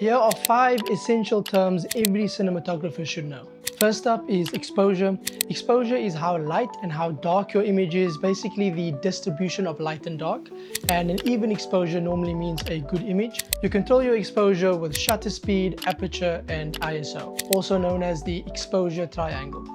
Here are 5 essential terms every cinematographer should know. First up is exposure. Exposure is how light and how dark your image is, basically the distribution of light and dark. And an even exposure normally means a good image. You control your exposure with shutter speed, aperture, and ISO, also known as the exposure triangle.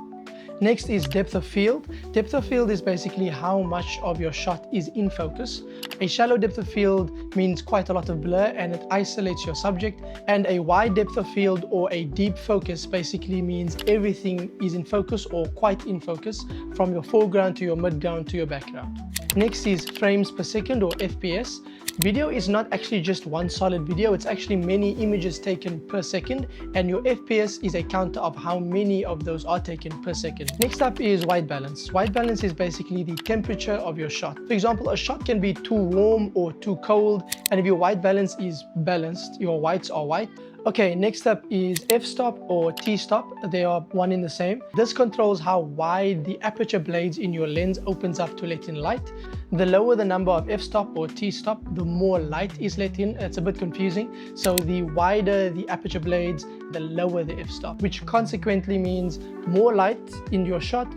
Next is depth of field. Depth of field is basically how much of your shot is in focus. A shallow depth of field means quite a lot of blur and it isolates your subject, and a wide depth of field or a deep focus basically means everything is in focus or quite in focus, from your foreground to your midground to your background. Next is frames per second or FPS. Video is not actually just one solid video, it's actually many images taken per second, and your FPS is a counter of how many of those are taken per second. Next up is white balance. White balance is basically the temperature of your shot. For example, a shot can be too warm or too cold, and if your white balance is balanced, your whites are white. Okay, next up is f-stop or t-stop. They are one in the same. This controls how wide the aperture blades in your lens opens up to let in light. The lower the number of f-stop or t-stop, the more light is let in. It's a bit confusing. So the wider the aperture blades, the lower the f-stop, which consequently means more light in your shot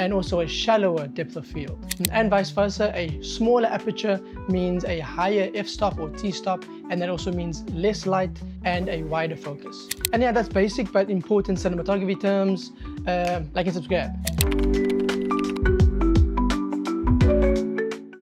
and also a shallower depth of field. And vice versa, a smaller aperture means a higher f-stop or t-stop, and that also means less light and a wider focus. And yeah, that's basic but important cinematography terms. Like and subscribe.